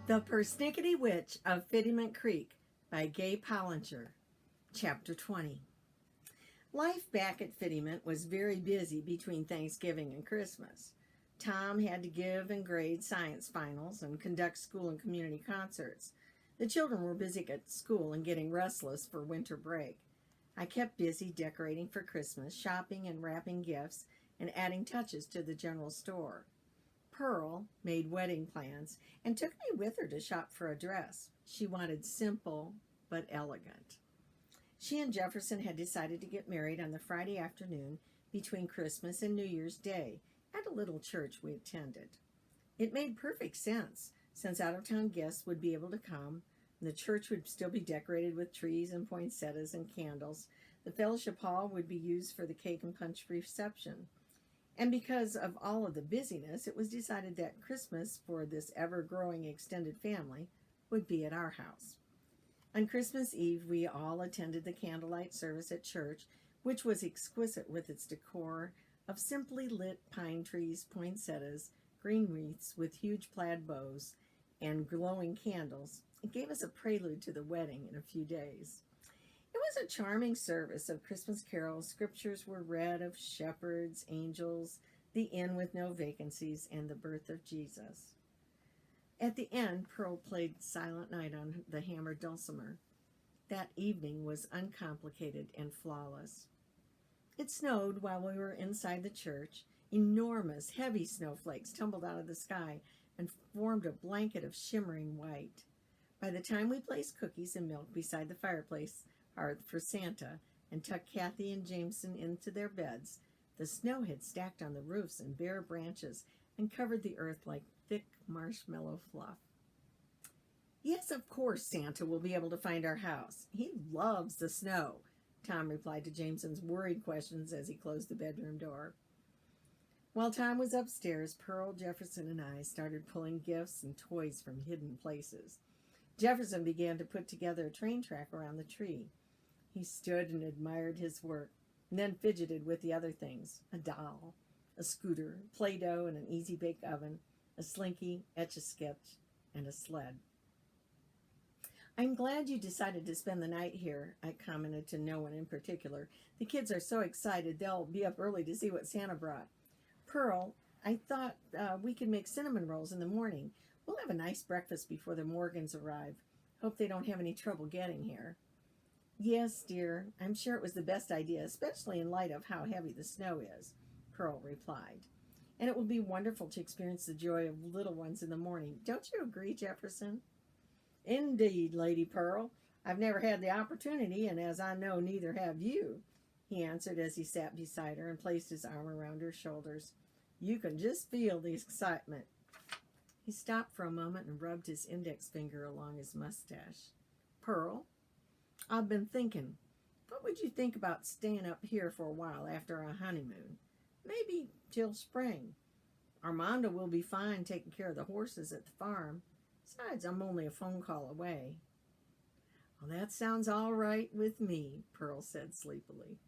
The Persnickety Witch of Fiddyment Creek by Gaye Pollinger. Chapter 20. Life back at Fiddyment was very busy between Thanksgiving and Christmas. Tom had to give and grade science finals and conduct school and community concerts. The children were busy at school and getting restless for winter break. I kept busy decorating for Christmas, shopping and wrapping gifts, and adding touches to the general store. Pearl made wedding plans and took me with her to shop for a dress. She wanted simple but elegant. She and Jefferson had decided to get married on the Friday afternoon between Christmas and New Year's Day at a little church we attended. It made perfect sense, since out-of-town guests would be able to come, and the church would still be decorated with trees and poinsettias and candles. The fellowship hall would be used for the cake and punch reception. And because of all of the busyness, it was decided that Christmas for this ever-growing extended family would be at our house. On Christmas Eve, we all attended the candlelight service at church, which was exquisite with its decor of simply lit pine trees, poinsettias, green wreaths with huge plaid bows, and glowing candles. It gave us a prelude to the wedding in a few days. It was a charming service of Christmas carols. Scriptures were read of shepherds, angels, the inn with no vacancies, and the birth of Jesus. At the end, Pearl played Silent Night on the hammered dulcimer. That evening was uncomplicated and flawless. It snowed while we were inside the church. Enormous, heavy snowflakes tumbled out of the sky and formed a blanket of shimmering white. By the time we placed cookies and milk beside the fireplace hearth for Santa and tucked Kathy and Jameson into their beds, the snow had stacked on the roofs and bare branches and covered the earth like thick marshmallow fluff. "Yes, of course Santa will be able to find our house. He loves the snow," Tom replied to Jameson's worried questions as he closed the bedroom door. While Tom was upstairs, Pearl, Jefferson, and I started pulling gifts and toys from hidden places. Jefferson began to put together a train track around the tree. He stood and admired his work, and then fidgeted with the other things: a doll, a scooter, Play-Doh, and an easy-bake oven, a slinky, Etch-a-Sketch, and a sled. "I'm glad you decided to spend the night here," I commented to no one in particular. "The kids are so excited they'll be up early to see what Santa brought. Pearl, I thought we could make cinnamon rolls in the morning. We'll have a nice breakfast before the Morgans arrive. Hope they don't have any trouble getting here." "Yes, dear, I'm sure it was the best idea, especially in light of how heavy the snow is," Pearl replied. "And it will be wonderful to experience the joy of little ones in the morning. Don't you agree, Jefferson?" "Indeed, Lady Pearl. I've never had the opportunity, and as I know neither have you," he answered as he sat beside her and placed his arm around her shoulders. "You can just feel the excitement." He stopped for a moment and rubbed his index finger along his mustache. "Pearl, I've been thinking, what would you think about staying up here for a while after our honeymoon? Maybe till spring. Armando will be fine taking care of the horses at the farm. Besides, I'm only a phone call away." "Well, that sounds all right with me," Pearl said sleepily.